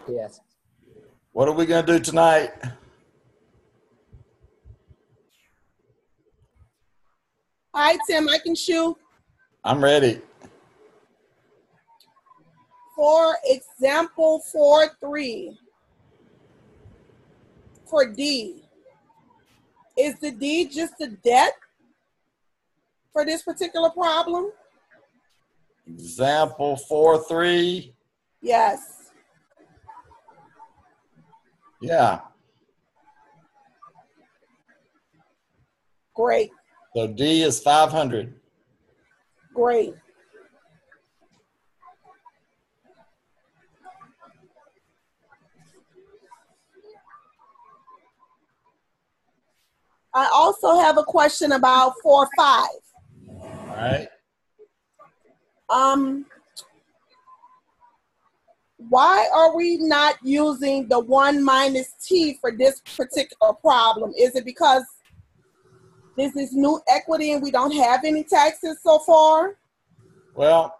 Yes. What are we going to do tonight? All right, Tim, I can shoot. I'm ready. For example 4.3, for D, is the D just a debt for this particular problem? Example 4.3. Yes. Yeah. Great. So D is 500. Great. I also have a question about 4.5. All right. Why are we not using the 1 minus T for this particular problem? Is it because this is new equity and we don't have any taxes so far? Well,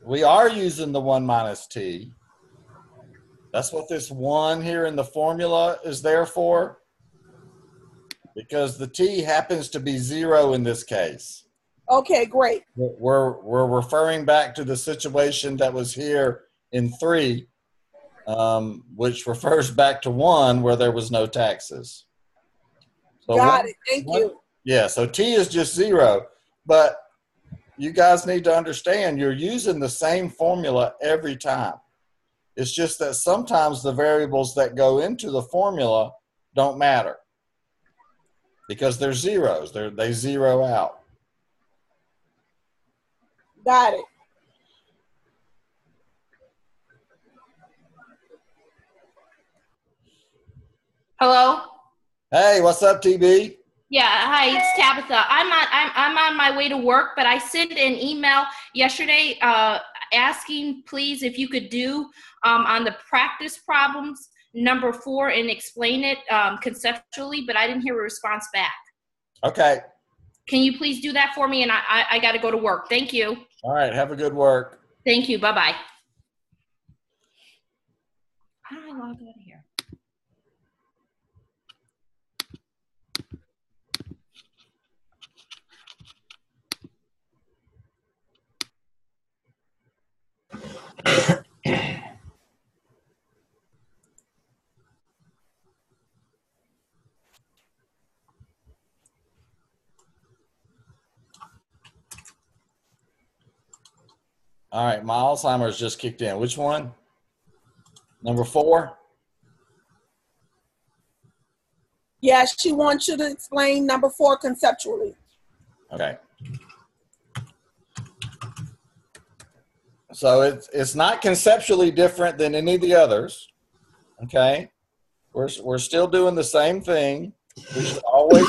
we are using the 1 minus T. That's what this 1 here in the formula is there for, because the T happens to be 0 in this case. Okay, great. We're referring back to the situation that was here in 3, which refers back to 1 where there was no taxes. So Got it. Thank you. Yeah, so T is just 0, but you guys need to understand you're using the same formula every time. It's just that sometimes the variables that go into the formula don't matter because they're zeros. They zero out. Got it. Hello? Hey, what's up, TB? Yeah, hi, it's Tabitha. I'm on my way to work, but I sent an email yesterday asking, please, if you could do on the practice problems number 4 and explain it conceptually, but I didn't hear a response back. Okay. Can you please do that for me? And I got to go to work. Thank you. All right, have a good work. Thank you. Bye-bye. How do I log out of here? All right, my Alzheimer's just kicked in. Which one? Number 4? Yeah, she wants you to explain number 4 conceptually. Okay. So it's not conceptually different than any of the others. Okay. We're still doing the same thing. We should always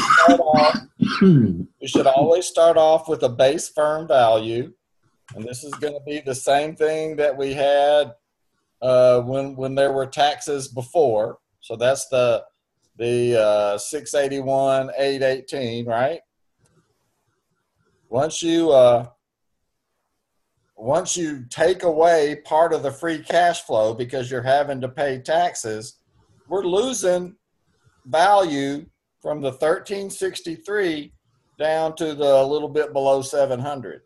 start off with a base firm value. And this is going to be the same thing that we had when there were taxes before. So that's the 681, 818, right? Once you take away part of the free cash flow because you're having to pay taxes, we're losing value from the 1363 down to the little bit below 700.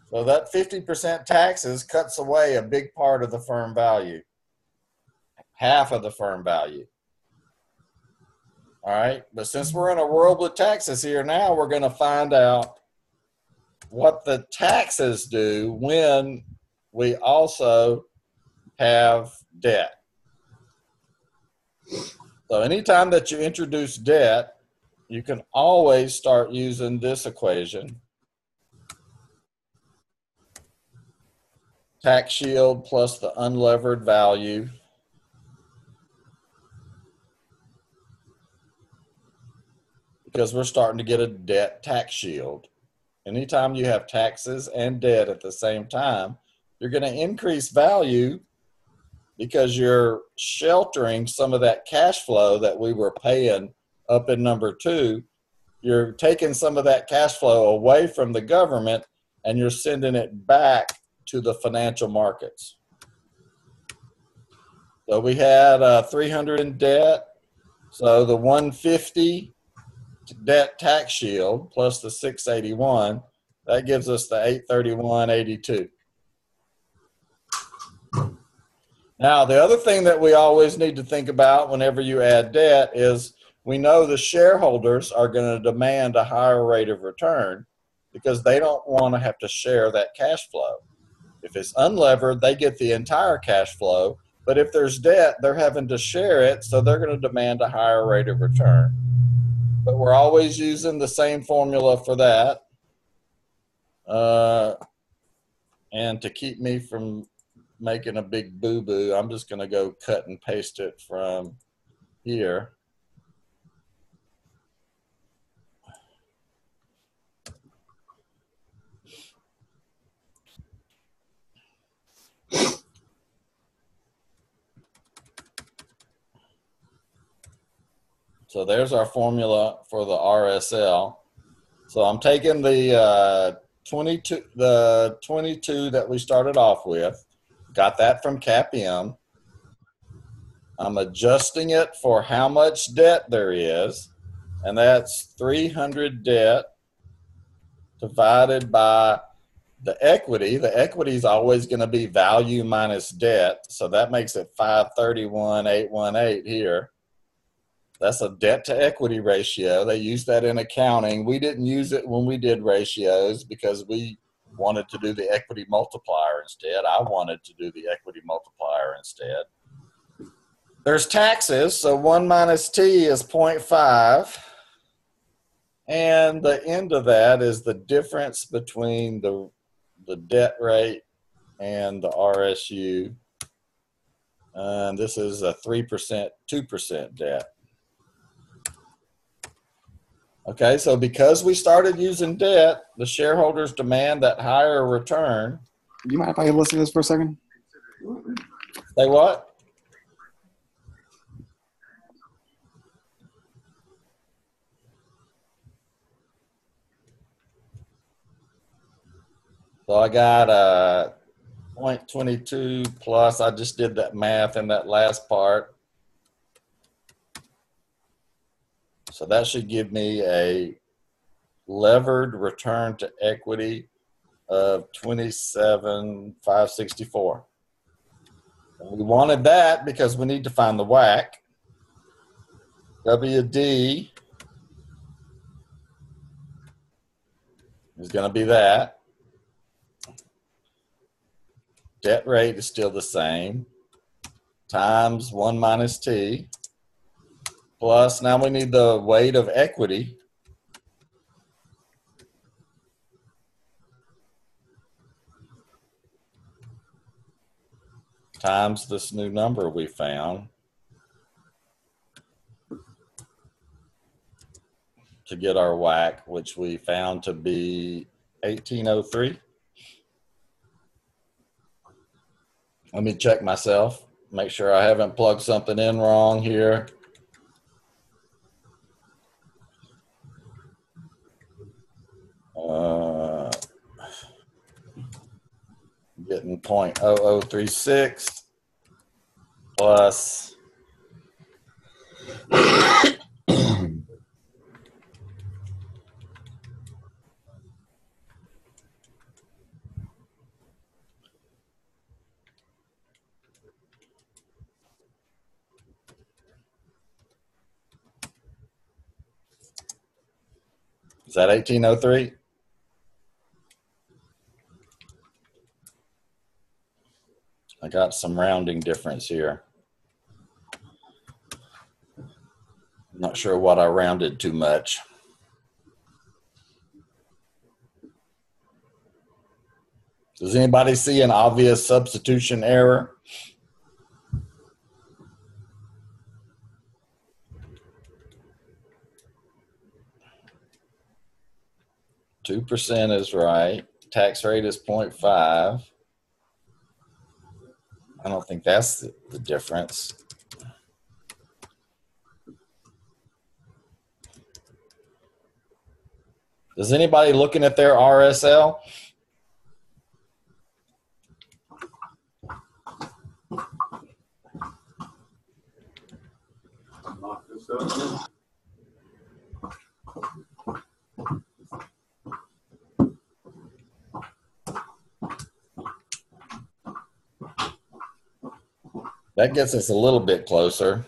So that 50% taxes cuts away a big part of the firm value, half of the firm value. All right, but since we're in a world with taxes here now, we're going to find out what the taxes do when we also have debt. So anytime that you introduce debt, you can always start using this equation. Tax shield plus the unlevered value because we're starting to get a debt tax shield. Anytime you have taxes and debt at the same time, you're going to increase value because you're sheltering some of that cash flow that we were paying up in number 2. You're taking some of that cash flow away from the government and you're sending it back to the financial markets. So we had 300 in debt. So the 150 debt tax shield plus the 681, that gives us the 831.82. Now, the other thing that we always need to think about whenever you add debt is we know the shareholders are going to demand a higher rate of return because they don't want to have to share that cash flow. If it's unlevered, they get the entire cash flow. But if there's debt, they're having to share it, so they're going to demand a higher rate of return. But we're always using the same formula for that. And to keep me from making a big boo-boo, I'm just going to go cut and paste it from here. So there's our formula for the RSL. So I'm taking the 22 that we started off with, got that from CAPM. I'm adjusting it for how much debt there is, and that's 300 debt divided by the equity. The equity is always going to be value minus debt, so that makes it 531,818 here. That's a debt to equity ratio. They use that in accounting. We didn't use it when we did ratios because we wanted to do the equity multiplier instead. I wanted to do the equity multiplier instead. There's taxes, so 1 minus T is 0.5. And the end of that is the difference between the debt rate and the RSU. And this is a 3%, 2% debt. Okay, so because we started using debt, the shareholders demand that higher return. Do you mind if I listen to this for a second? Say what? So I got 0.22 plus, I just did that math in that last part. So that should give me a levered return to equity of 27,564. And we wanted that because we need to find the WACC. WD is going to be that. Debt rate is still the same, times 1 minus T. Plus, now we need the weight of equity. Times this new number we found to get our WACC, which we found to be 1803. Let me check myself, make sure I haven't plugged something in wrong here. Getting 0.0036 plus is that 1803? I got some rounding difference here. I'm not sure what I rounded too much. Does anybody see an obvious substitution error? %2 is right. Tax rate is 0.5. I don't think that's the difference. Is anybody looking at their RSL? That gets us a little bit closer,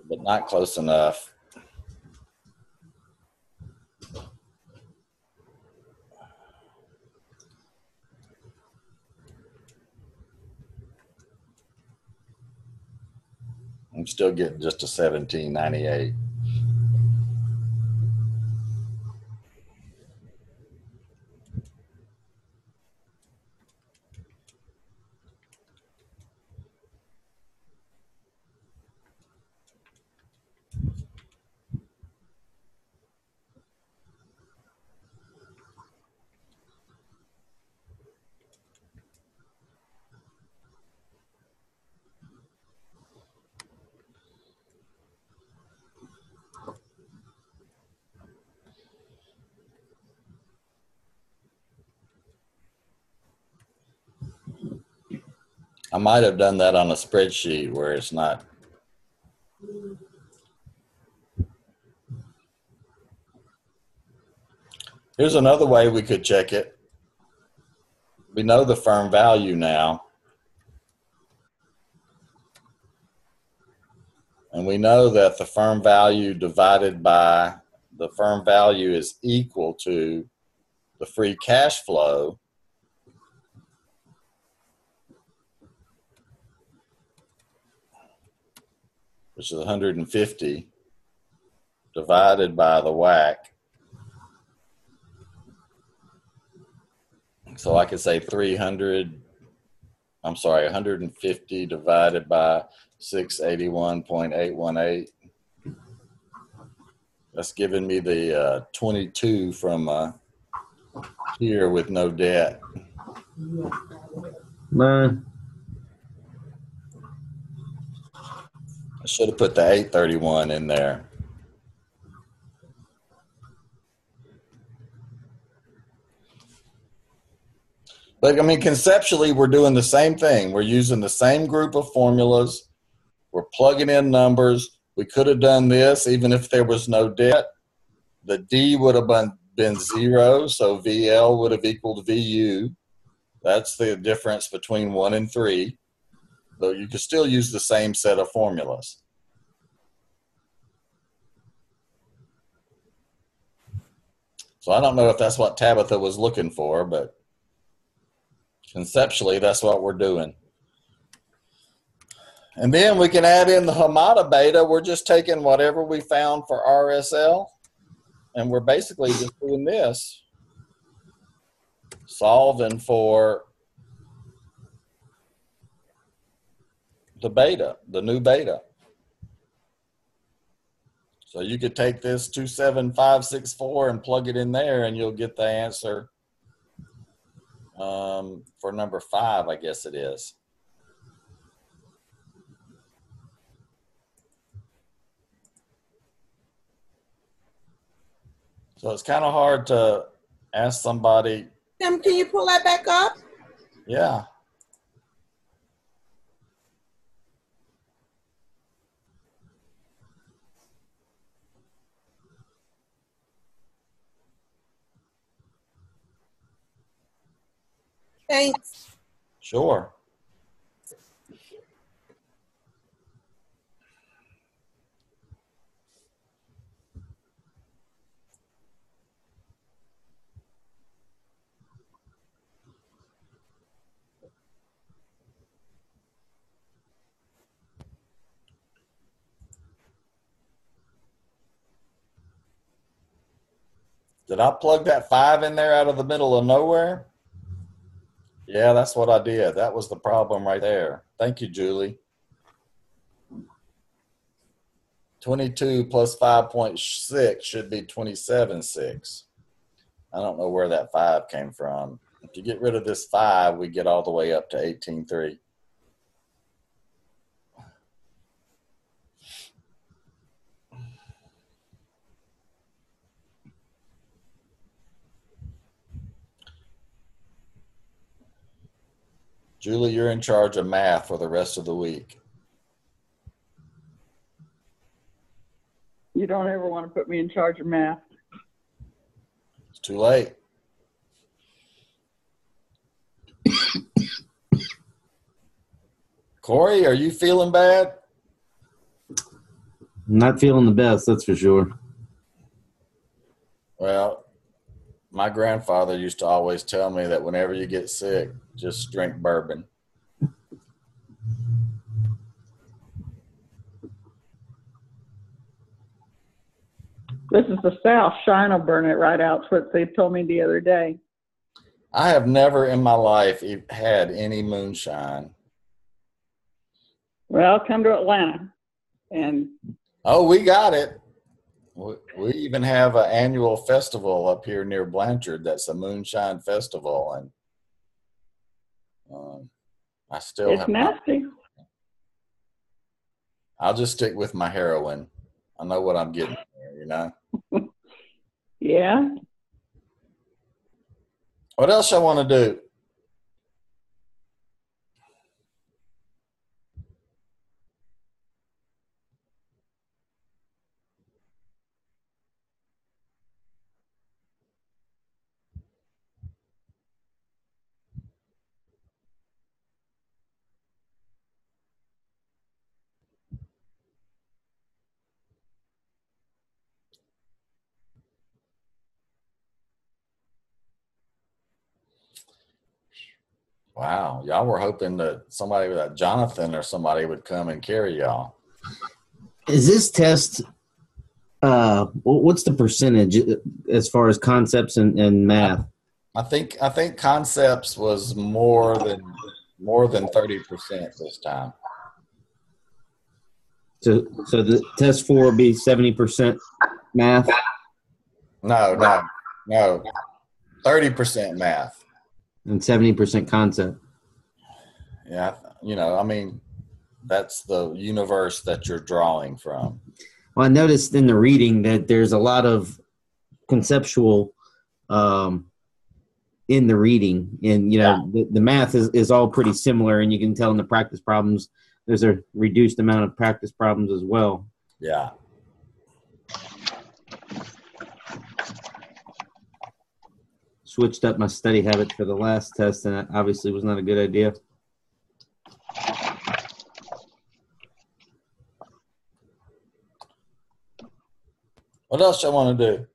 but not close enough. I'm still getting just a 1798. I might have done that on a spreadsheet where it's not. Here's another way we could check it. We know the firm value now. And we know that the firm value divided by the firm value is equal to the free cash flow, which is 150, divided by the WACC. So I could say 150 divided by 681.818. That's giving me the 22 from here with no debt. Man. I should have put the 831 in there. But I mean, conceptually, we're doing the same thing. We're using the same group of formulas. We're plugging in numbers. We could have done this even if there was no debt. The D would have been 0, so VL would have equaled VU. That's the difference between 1 and 3. Though you could still use the same set of formulas. So I don't know if that's what Tabitha was looking for, but conceptually, that's what we're doing. And then we can add in the Hamada beta. We're just taking whatever we found for RSL, and we're basically just doing this, solving for the beta, the new beta. So you could take this 27564 and plug it in there, and you'll get the answer for number 5, I guess it is. So it's kind of hard to ask somebody. Tim, can you pull that back up? Yeah. Thanks. Sure. Did I plug that 5 in there out of the middle of nowhere? Yeah, that's what I did. That was the problem right there. Thank you, Julie. 22 plus 5.6 should be 27.6. I don't know where that 5 came from. If you get rid of this 5, we get all the way up to 18.3. Julie, you're in charge of math for the rest of the week. You don't ever want to put me in charge of math. It's too late. Corey, are you feeling bad? Not feeling the best, that's for sure. Well, my grandfather used to always tell me that whenever you get sick, just drink bourbon. This is the South. Shine will burn it right out. That's what they told me the other day. I have never in my life had any moonshine. Well, come to Atlanta. And Oh, we got it. We even have an annual festival up here near Blanchard. That's a moonshine festival, and I still it's have. nasty. I'll just stick with my heroin. I know what I'm getting there, you know. Yeah. What else I want to do? Wow, y'all were hoping that somebody like Jonathan or somebody would come and carry y'all. Is this test, what's the percentage as far as concepts and math? I think concepts was more than 30% this time. So the test 4 will be 70% math? No, 30% math. And 70% concept. Yeah, I mean, that's the universe that you're drawing from. Well, I noticed in the reading that there's a lot of conceptual in the reading. And, the math is all pretty similar, and you can tell in the practice problems there's a reduced amount of practice problems as well. Yeah. Switched up my study habit for the last test, and that obviously was not a good idea. What else I want to do?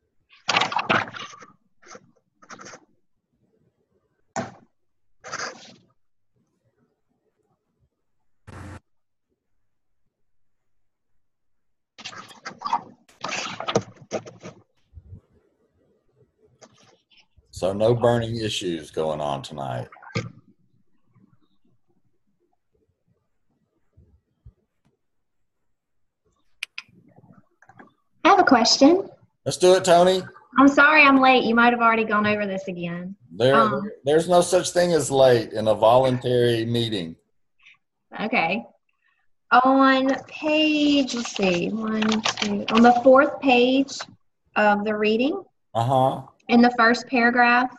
So no burning issues going on tonight. I have a question. Let's do it, Tony. I'm sorry I'm late. You might have already gone over this again. There's no such thing as late in a voluntary meeting. Okay. On page, let's see, on the 4th page of the reading, in the first paragraph,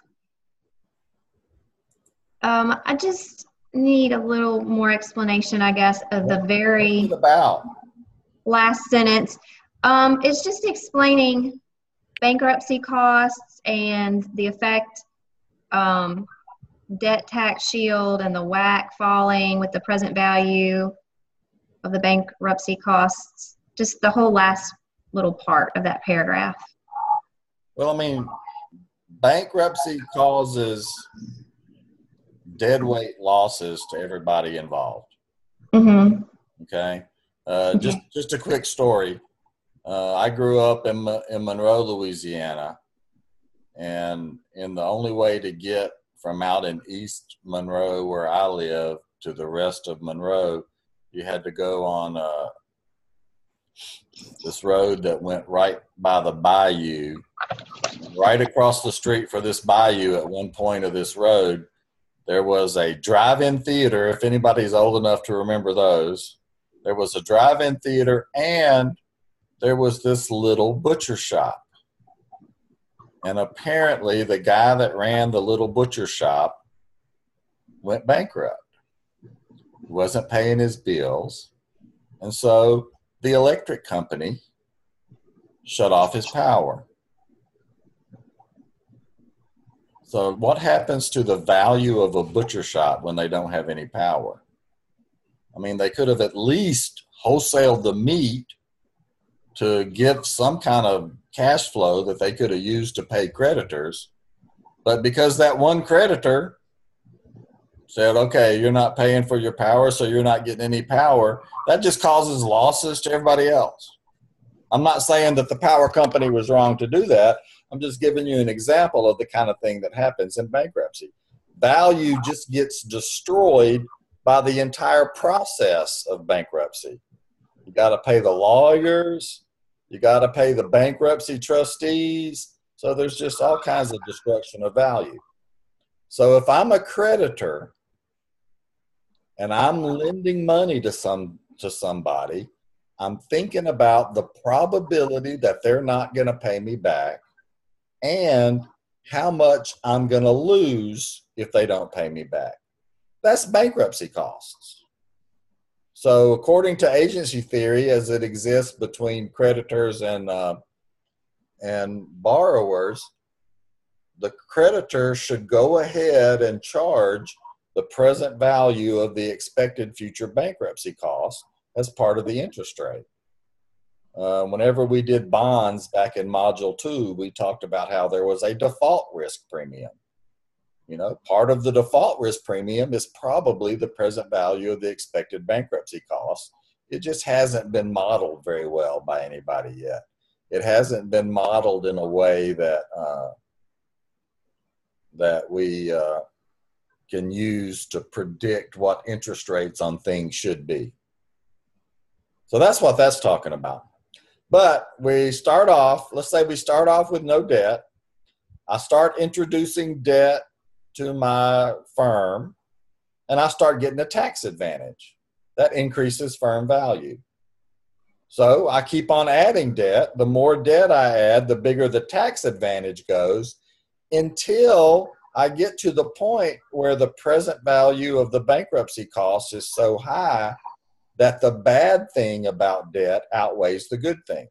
I just need a little more explanation, I guess, of the very last sentence. It's just explaining bankruptcy costs and the effect, debt tax shield and the WAC falling with the present value of the bankruptcy costs, just the whole last little part of that paragraph. Well, I mean, bankruptcy causes deadweight losses to everybody involved. Mm-hmm. Okay. Just a quick story. I grew up in Monroe, Louisiana, and the only way to get from out in East Monroe, where I live, to the rest of Monroe, you had to go on this road that went right by the bayou. Right across the street for this bayou at one point of this road, there was a drive-in theater, if anybody's old enough to remember those. There was a drive-in theater, and there was this little butcher shop. And apparently the guy that ran the little butcher shop went bankrupt. He wasn't paying his bills. And so the electric company shut off his power. So what happens to the value of a butcher shop when they don't have any power? I mean, they could have at least wholesaled the meat to give some kind of cash flow that they could have used to pay creditors. But because that one creditor said, okay, you're not paying for your power, so you're not getting any power, that just causes losses to everybody else. I'm not saying that the power company was wrong to do that. I'm just giving you an example of the kind of thing that happens in bankruptcy. Value just gets destroyed by the entire process of bankruptcy. You got to pay the lawyers. You got to pay the bankruptcy trustees. So there's just all kinds of destruction of value. So if I'm a creditor and I'm lending money to somebody, I'm thinking about the probability that they're not going to pay me back and how much I'm going to lose if they don't pay me back. That's bankruptcy costs. So according to agency theory, as it exists between creditors and borrowers, the creditor should go ahead and charge the present value of the expected future bankruptcy costs as part of the interest rate. Whenever we did bonds back in Module 2, we talked about how there was a default risk premium. You know, part of the default risk premium is probably the present value of the expected bankruptcy costs. It just hasn't been modeled very well by anybody yet. It hasn't been modeled in a way that that we can use to predict what interest rates on things should be. So that's what that's talking about. But we start off, let's say we start off with no debt. I start introducing debt to my firm, and I start getting a tax advantage. That increases firm value. So I keep on adding debt. The more debt I add, the bigger the tax advantage goes, until I get to the point where the present value of the bankruptcy cost is so high that the bad thing about debt outweighs the good thing.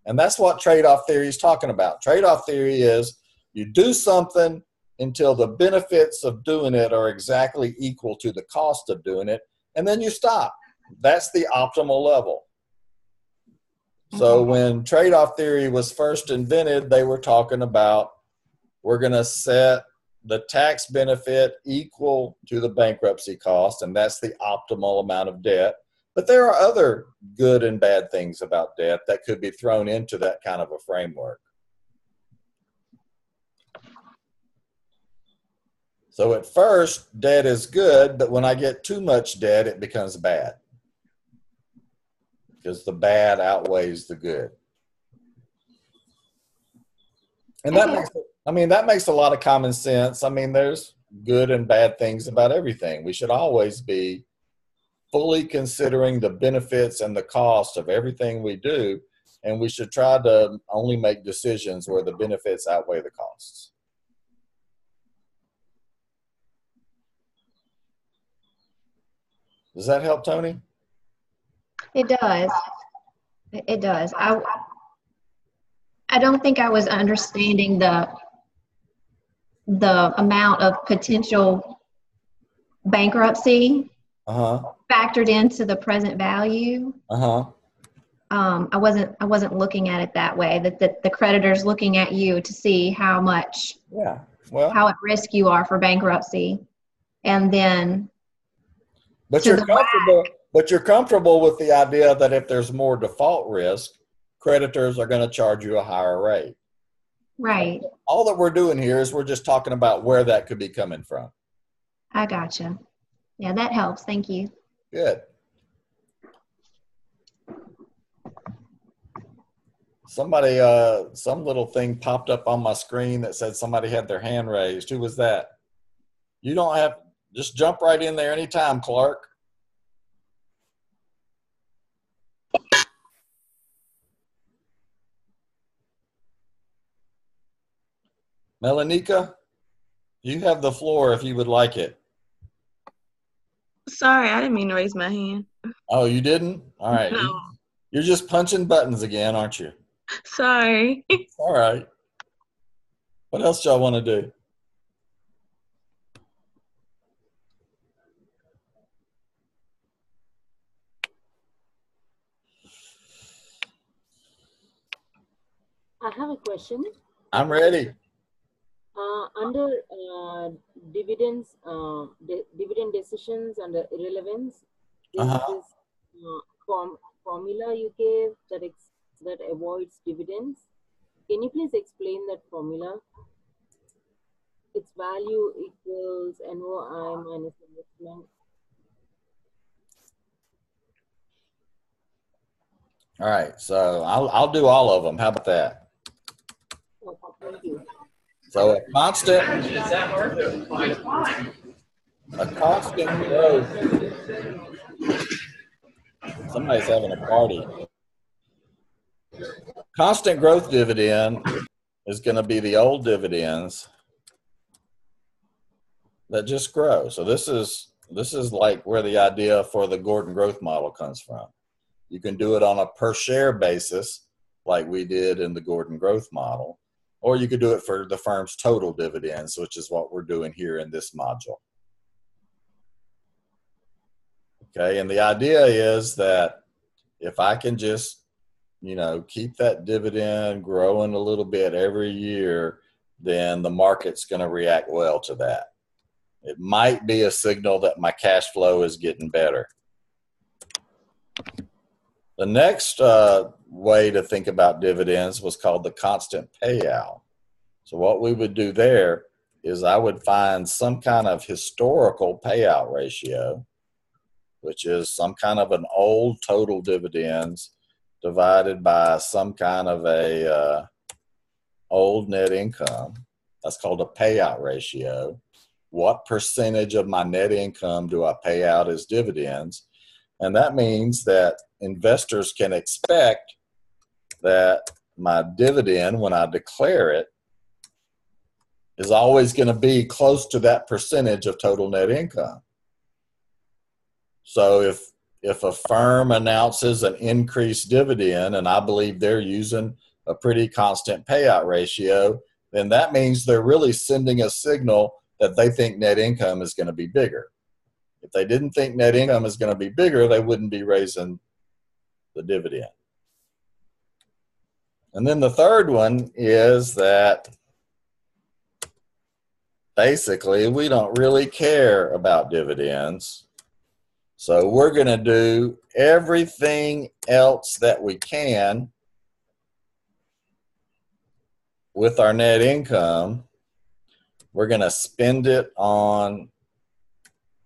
And that's what trade-off theory is talking about. Trade-off theory is you do something until the benefits of doing it are exactly equal to the cost of doing it, and then you stop. That's the optimal level. So when trade-off theory was first invented, they were talking about we're going to set the tax benefit equal to the bankruptcy cost, and that's the optimal amount of debt. But there are other good and bad things about debt that could be thrown into that kind of a framework. So at first, debt is good, but when I get too much debt, it becomes bad, because the bad outweighs the good. And that makes, that makes a lot of common sense. I mean, there's good and bad things about everything. We should always be fully considering the benefits and the cost of everything we do, and we should try to only make decisions where the benefits outweigh the costs. Does that help, Tony? It does. It does. I don't think I was understanding the amount of potential bankruptcy factored into the present value. I wasn't looking at it that way. That the creditor's looking at you to see how much, how at risk you are for bankruptcy, and then. But you're comfortable with the idea that if there's more default risk, creditors are going to charge you a higher rate. Right. All that we're doing here is we're just talking about where that could be coming from. I gotcha. Yeah, that helps. Thank you. Good. Somebody, some little thing popped up on my screen that said somebody had their hand raised. Who was that? You don't have, just jump right in there anytime, Clark. Melanika, you have the floor if you would like it. Sorry, I didn't mean to raise my hand. Oh, you didn't? All right. No. You're just punching buttons again, aren't you? Sorry. All right. What else y'all want to do? I have a question. I'm ready. Under dividends, dividend decisions under irrelevance, there's this formula you gave that avoids dividends. Can you please explain that formula? Its value equals NOI minus investment. All right, so I'll do all of them. How about that? Oh, thank you. So a constant growth. Somebody's having a party. Constant growth dividend is going to be the old dividends that just grow. So this is like where the idea for the Gordon growth model comes from. You can do it on a per share basis like we did in the Gordon growth model, or you could do it for the firm's total dividends, which is what we're doing here in this module. Okay, and the idea is that if I can just, keep that dividend growing a little bit every year, then the market's going to react well to that. It might be a signal that my cash flow is getting better. The next way to think about dividends was called the constant payout. So what we would do there is I would find some kind of historical payout ratio, which is some kind of an old total dividends divided by some kind of a old net income. That's called a payout ratio. What percentage of my net income do I pay out as dividends? And that means that investors can expect that my dividend, when I declare it, is always going to be close to that percentage of total net income. So if a firm announces an increased dividend and I believe they're using a pretty constant payout ratio, then that means they're really sending a signal that they think net income is going to be bigger. If they didn't think net income is going to be bigger, they wouldn't be raising the dividend. And then the third one is that basically we don't really care about dividends. So we're going to do everything else that we can with our net income. We're going to spend it on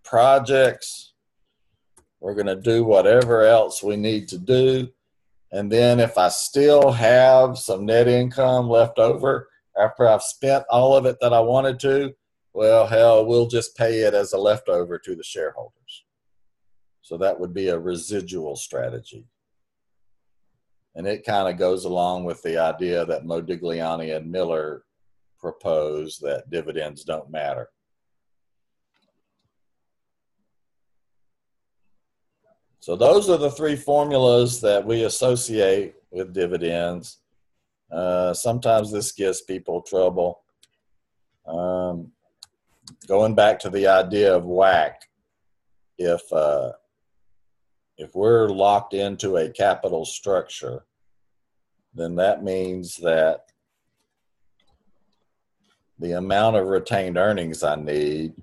projects. We're going to do whatever else we need to do. And then if I still have some net income left over after I've spent all of it that I wanted to, well, hell, we'll just pay it as a leftover to the shareholders. So that would be a residual strategy. And it kind of goes along with the idea that Modigliani and Miller proposed, that dividends don't matter. So those are the three formulas that we associate with dividends. Sometimes this gives people trouble. Going back to the idea of WACC, if we're locked into a capital structure, then that means that the amount of retained earnings I need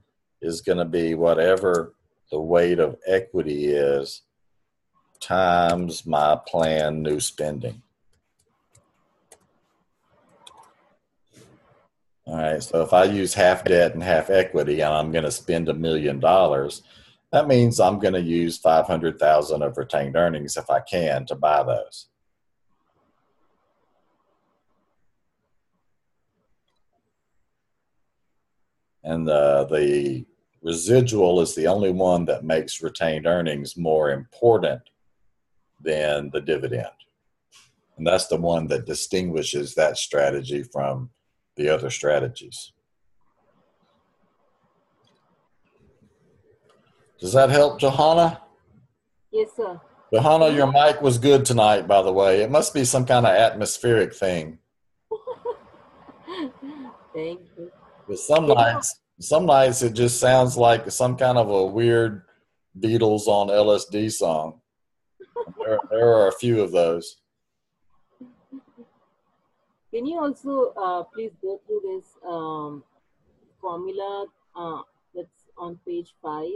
is going to be whatever the weight of equity is times my planned new spending. All right, so if I use half debt and half equity and I'm going to spend $1 million, that means I'm going to use $500,000 of retained earnings if I can to buy those. And the residual is the only one that makes retained earnings more important than the dividend. And that's the one that distinguishes that strategy from the other strategies. Does that help, Johanna? Yes, sir. Johanna, your mic was good tonight, by the way. It must be some kind of atmospheric thing. Thank you. But some nights it just sounds like some kind of a weird Beatles on LSD song. There are a few of those. Can you also please go through this formula that's on page 5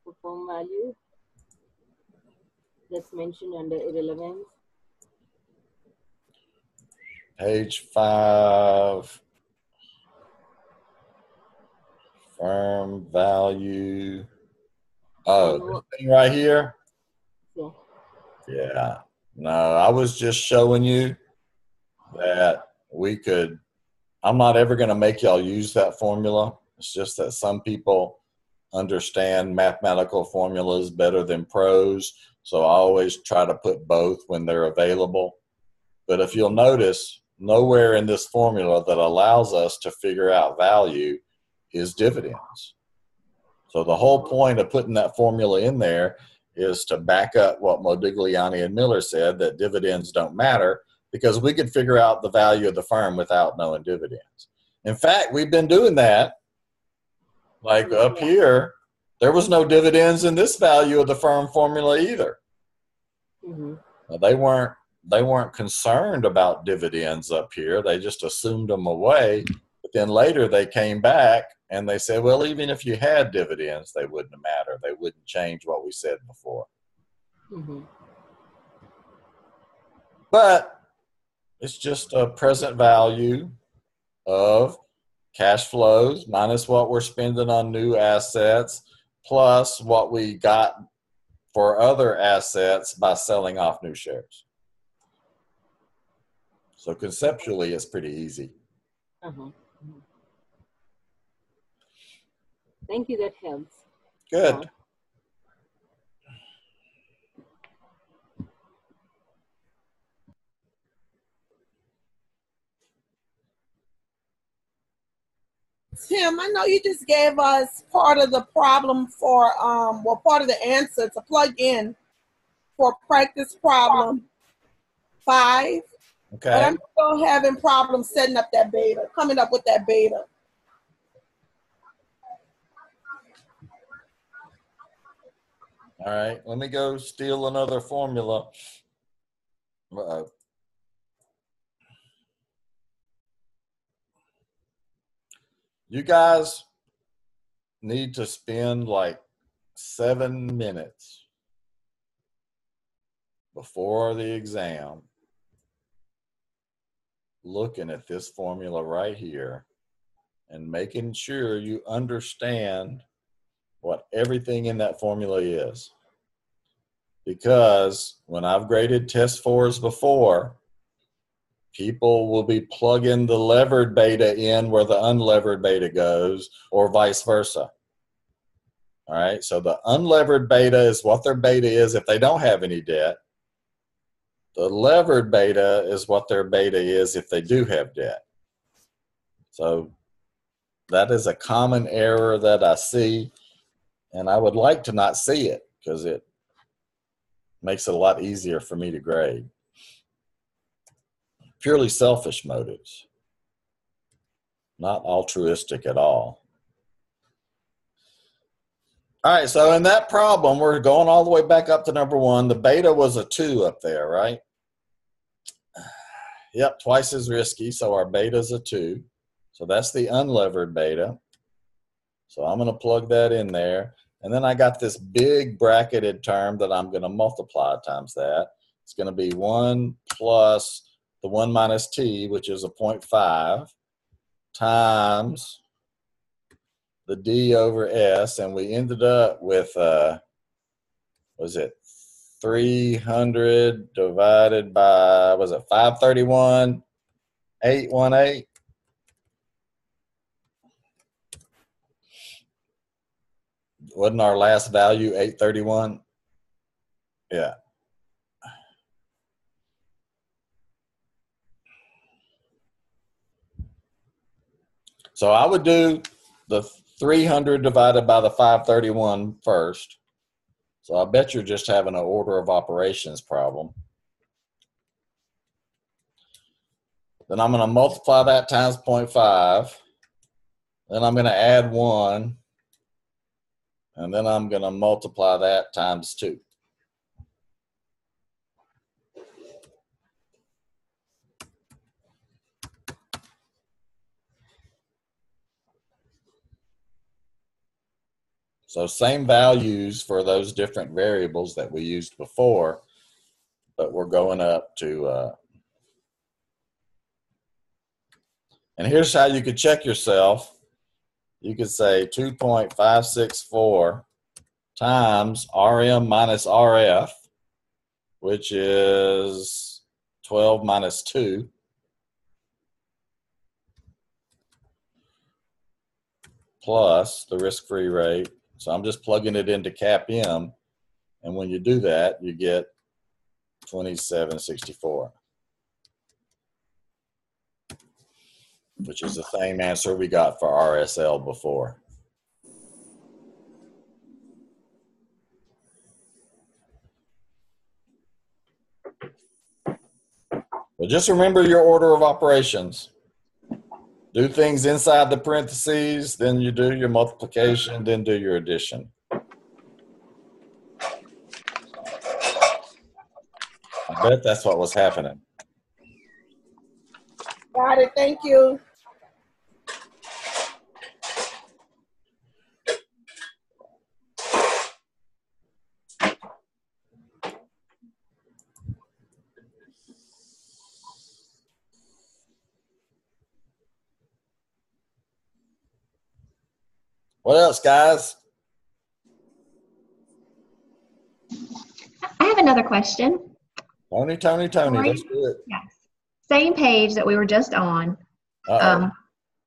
for firm value that's mentioned under irrelevance? Page 5. Firm value. Oh, this thing right here? Yeah. Yeah. No, I was just showing you that we could, I'm not ever going to make y'all use that formula. It's just that some people understand mathematical formulas better than prose. So I always try to put both when they're available. But if you'll notice, nowhere in this formula that allows us to figure out value is dividends. So the whole point of putting that formula in there is to back up what Modigliani and Miller said, that dividends don't matter, because we could figure out the value of the firm without knowing dividends. In fact, we've been doing that. Like up here, there was no dividends in this value of the firm formula either. Mm-hmm. Now, they weren't concerned about dividends up here. They just assumed them away. But then later they came back and they said, well, even if you had dividends, they wouldn't matter. They wouldn't change what we said before. Mm-hmm. But it's just a present value of cash flows minus what we're spending on new assets plus what we got for other assets by selling off new shares. So conceptually, it's pretty easy. Uh-huh. Thank you, that helps. Good. Tim, I know you just gave us part of the problem for, well, part of the answer to plug in for practice problem 5. Okay. But I'm still having problems setting up that beta, coming up with that beta. All right, let me go steal another formula. You guys need to spend like 7 minutes before the exam looking at this formula right here and making sure you understand what everything in that formula is. Because when I've graded test 4s before, people will be plugging the levered beta in where the unlevered beta goes, or vice versa. All right, so the unlevered beta is what their beta is if they don't have any debt. The levered beta is what their beta is if they do have debt. So that is a common error that I see, and I would like to not see it because it makes it a lot easier for me to grade. Purely selfish motives, not altruistic at all. All right, so in that problem, we're going all the way back up to number 1. The beta was a 2 up there, right? Yep, twice as risky, so our beta's a 2. So that's the unlevered beta. So I'm going to plug that in there. And then I got this big bracketed term that I'm going to multiply times that. It's going to be 1 plus the 1 minus t, which is a 0.5, times the d over s. And we ended up with, was it 300 divided by, was it 531, 818? Wasn't our last value 831? Yeah. So I would do the 300 divided by the 531 first. So I bet you're just having an order of operations problem. Then I'm going to multiply that times 0.5. Then I'm going to add 1. And then I'm going to multiply that times 2. So same values for those different variables that we used before, but we're going up to, and here's how you could check yourself. You could say 2.564 times RM minus RF, which is 12 minus 2, plus the risk-free rate. So I'm just plugging it into CAPM, and when you do that, you get 2764, which is the same answer we got for RSL before. But just remember your order of operations. Do things inside the parentheses, then you do your multiplication, then do your addition. I bet that's what was happening. Got it. Thank you. What else, guys? I have another question. Tony, let's do it. Yes. Same page that we were just on. Uh-oh.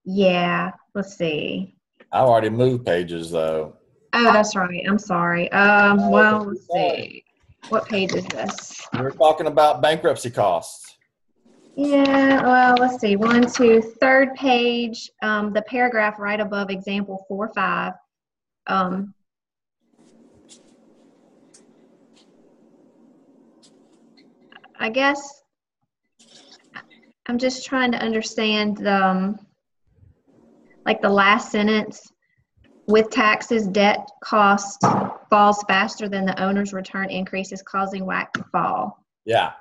Yeah, let's see. I already moved pages, though. Oh, that's right. I'm sorry. Well, let's see. What page is this? We're talking about bankruptcy costs. Yeah, well, let's see. 1, 2, third page, the paragraph right above example 4.5. I guess I'm just trying to understand the, like the last sentence. With taxes, debt cost falls faster than the owner's return increases, causing WACC to fall. Yeah.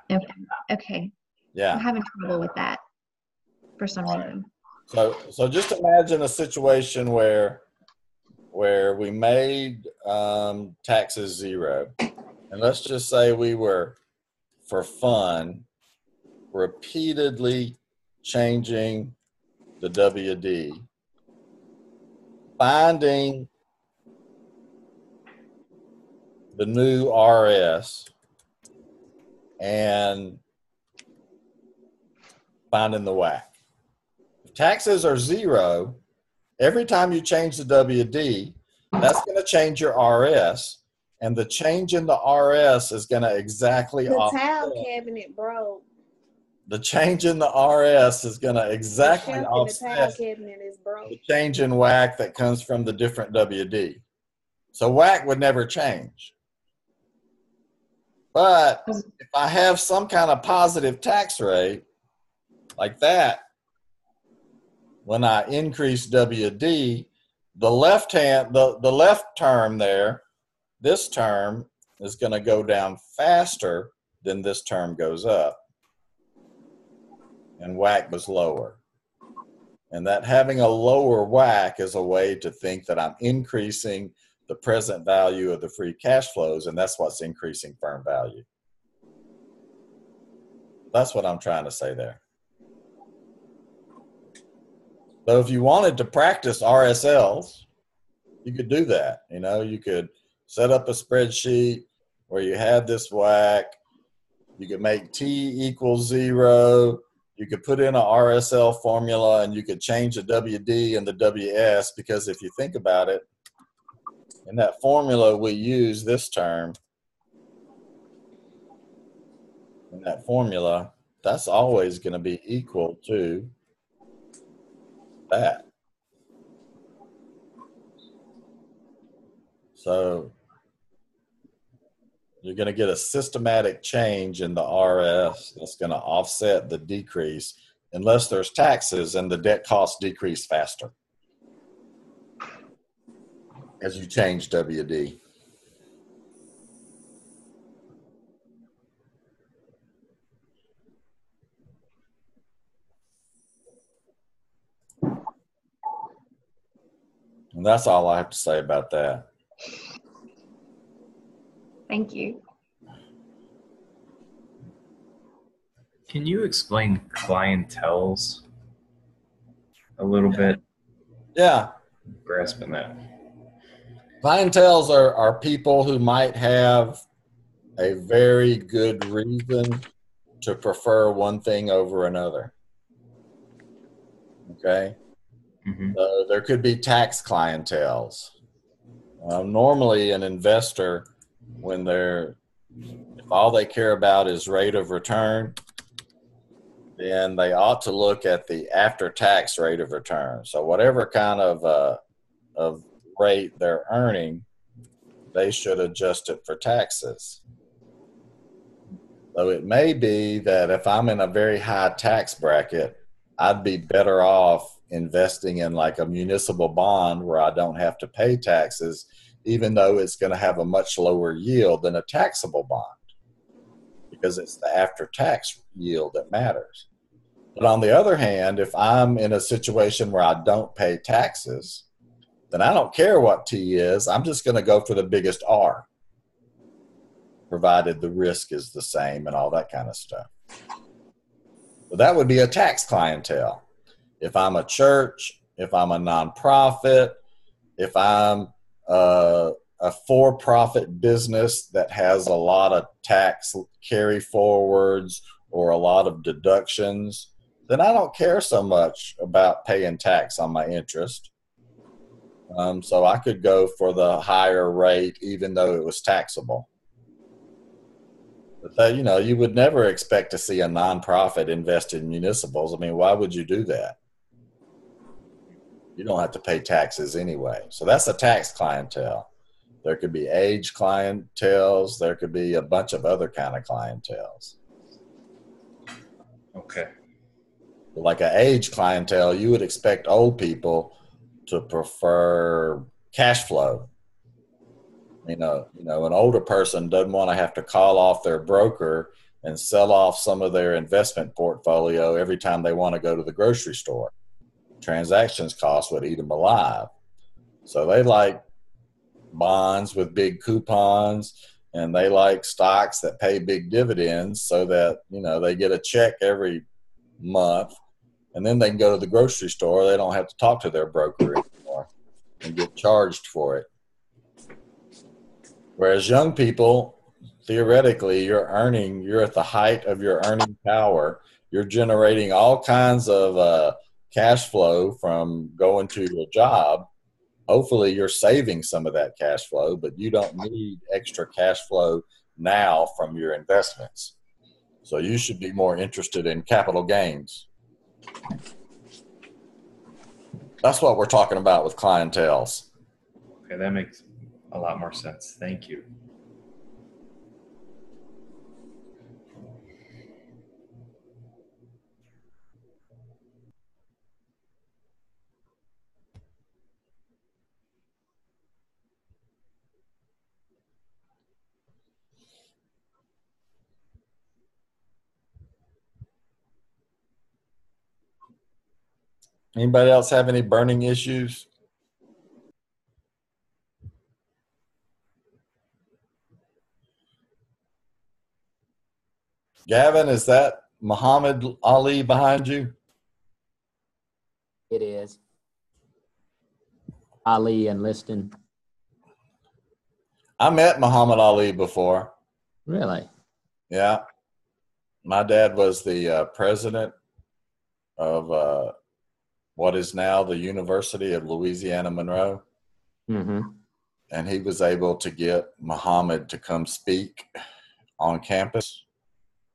Okay. Yeah. I'm having trouble with that for some reason. So just imagine a situation where we made taxes 0, and let's just say we were, for fun, repeatedly changing the WD, finding the new RS, and finding the WACC. If taxes are 0, every time you change the WD, that's going to change your RS, and the change in the RS is going to exactly The tile cabinet broke. The change in the RS is going to exactly offset The cabinet is broke. the change in WACC that comes from the different WD. So WACC would never change. But if I have some kind of positive tax rate like that, when I increase WD, the left term there, this term is going to go down faster than this term goes up. And WACC was lower. And that having a lower WACC is a way to think that I'm increasing the present value of the free cash flows, and that's what's increasing firm value. That's what I'm trying to say there. So if you wanted to practice RSLs, you could do that. You know, you could set up a spreadsheet where you had this WACC. You could make T equals 0. You could put in a RSL formula, and you could change the WD and the WS, because if you think about it, in that formula we use this term. In that formula, that's always going to be equal to that. So You're going to get a systematic change in the RS that's going to offset the decrease unless there's taxes and the debt costs decrease faster as you change WD. And that's all I have to say about that. Thank you. Can you explain clienteles a little bit? Yeah. Grasping that. Clienteles are people who might have a very good reason to prefer one thing over another. Okay? Mm-hmm. So there could be tax clienteles. Normally an investor, if all they care about is rate of return, then they ought to look at the after-tax rate of return. So whatever kind of rate they're earning, they should adjust it for taxes. So it may be that if I'm in a very high tax bracket, I'd be better off investing in like a municipal bond where I don't have to pay taxes, even though it's going to have a much lower yield than a taxable bond, because it's the after-tax yield that matters. But on the other hand, if I'm in a situation where I don't pay taxes, then I don't care what T is. I'm just going to go for the biggest R, provided the risk is the same and all that kind of stuff. So that would be a tax clientele. If I'm a church, if I'm a nonprofit, if I'm a for-profit business that has a lot of tax carry forwards or a lot of deductions, then I don't care so much about paying tax on my interest. So I could go for the higher rate even though it was taxable. But that, you would never expect to see a nonprofit invest in municipals. I mean, why would you do that? You don't have to pay taxes anyway. So that's a tax clientele. There could be age clienteles. There could be a bunch of other kind of clienteles. Okay. Like an age clientele, you would expect old people to prefer cash flow. An older person doesn't want to have to call off their broker and sell off some of their investment portfolio every time they want to go to the grocery store. Transactions costs would eat them alive. So they like bonds with big coupons, and they like stocks that pay big dividends so that, they get a check every month, and then they can go to the grocery store. They don't have to talk to their broker anymore and get charged for it. Whereas young people, theoretically, you're at the height of your earning power. You're generating all kinds of cash flow from going to your job. Hopefully you're saving some of that cash flow, but you don't need extra cash flow now from your investments. So you should be more interested in capital gains. That's what we're talking about with clienteles. Okay, that makes a lot more sense. Thank you. Anybody else have any burning issues? Gavin, is that Muhammad Ali behind you? It is. Ali and Liston. I met Muhammad Ali before. Really? Yeah. My dad was the president of what is now the University of Louisiana Monroe. Mm-hmm. And he was able to get Muhammad to come speak on campus.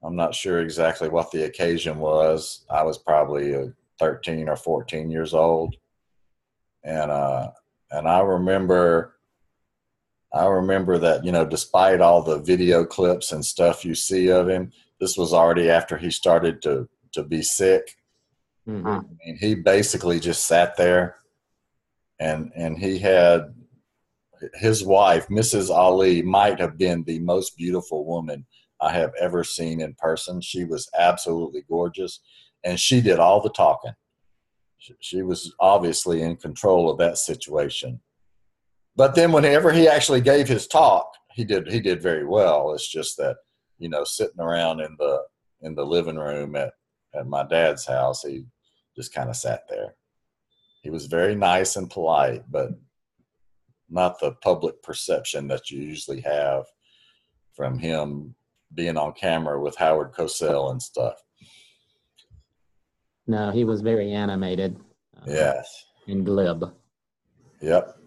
I'm not sure exactly what the occasion was. I was probably 13 or 14 years old. And I remember I remember that, despite all the video clips and stuff you see of him, this was already after he started to be sick. Mm-hmm. I mean, he basically just sat there, and he had his wife, Mrs. Ali, might have been the most beautiful woman I have ever seen in person. She was absolutely gorgeous, and she did all the talking. She was obviously in control of that situation. But then whenever he actually gave his talk, he did very well. It's just that, sitting around in the living room at my dad's house, he just kind of sat there. He was very nice and polite, but not the public perception that you usually have from him being on camera with Howard Cosell and stuff. No, he was very animated. Yes. And glib. Yep.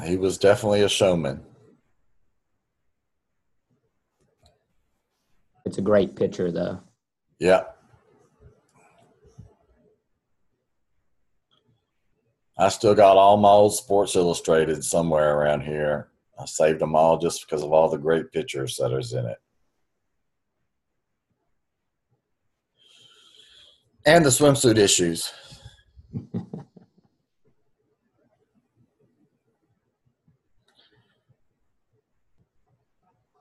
He was definitely a showman. It's a great picture, though. Yep. I still got all my old Sports Illustrated somewhere around here. I saved them all just because of all the great pictures that is in it. And the swimsuit issues.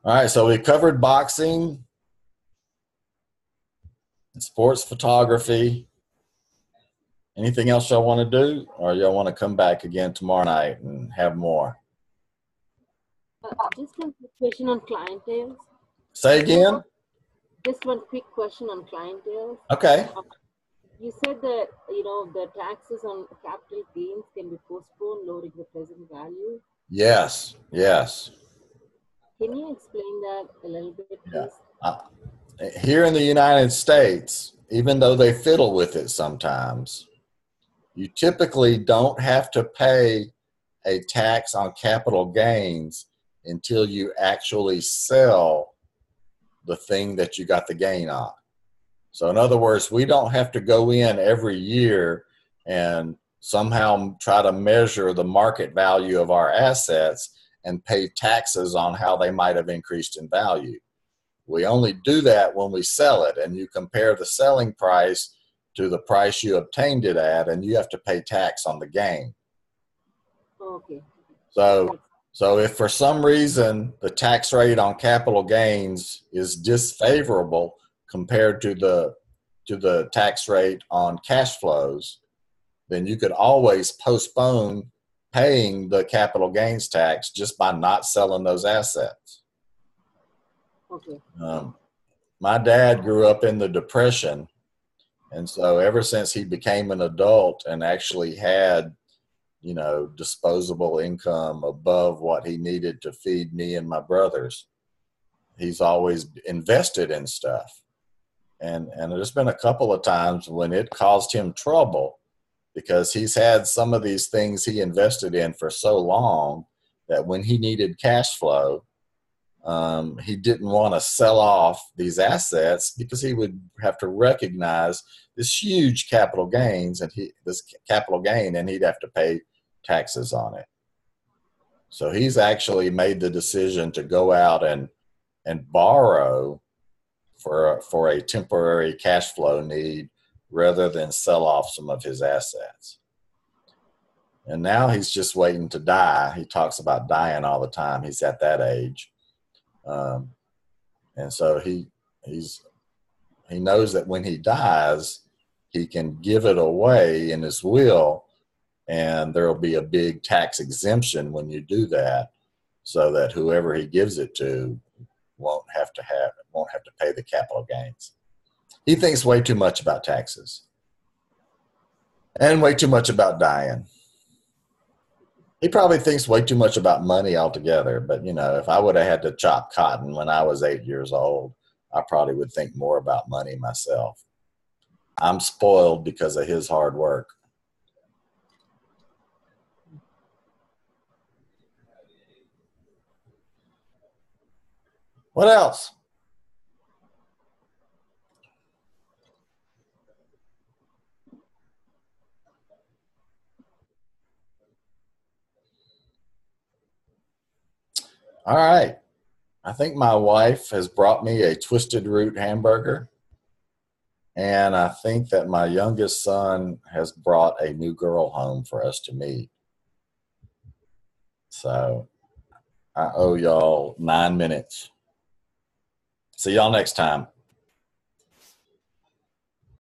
All right, so we covered boxing, sports photography. Anything else y'all want to do, or y'all want to come back again tomorrow night and have more? Just a quick question on clientele. Say again? Just one quick question on clientele. Okay. You said that, the taxes on capital gains can be postponed, lowering the present value. Yes, yes. Can you explain that a little bit, please? Yeah. Here in the United States, even though they fiddle with it sometimes, you typically don't have to pay a tax on capital gains until you actually sell the thing that you got the gain on. So in other words, we don't have to go in every year and somehow try to measure the market value of our assets and pay taxes on how they might have increased in value. We only do that when we sell it, and you compare the selling price to the price you obtained it at, and you have to pay tax on the gain. Okay. So if for some reason the tax rate on capital gains is disfavorable compared to the tax rate on cash flows, then you could always postpone paying the capital gains tax just by not selling those assets. Okay. My dad grew up in the Depression, and so ever since he became an adult and actually had, disposable income above what he needed to feed me and my brothers, he's always invested in stuff. And there's been a couple of times when it caused him trouble because he's had some of these things he invested in for so long that when he needed cash flow, he didn't want to sell off these assets because he would have to recognize this huge capital gain, and he'd have to pay taxes on it. So he's actually made the decision to go out and borrow for a temporary cash flow need rather than sell off some of his assets. And now he's just waiting to die. He talks about dying all the time. He's at that age. And so he knows that when he dies, he can give it away in his will, and there will be a big tax exemption when you do that, so that whoever he gives it to won't have to pay the capital gains. He thinks way too much about taxes and way too much about dying. He probably thinks way too much about money altogether, but if I would have had to chop cotton when I was 8 years old, I probably would think more about money myself. I'm spoiled because of his hard work. What else? All right. I think my wife has brought me a Twisted Root hamburger. And I think that my youngest son has brought a new girl home for us to meet. So I owe y'all 9 minutes. See y'all next time.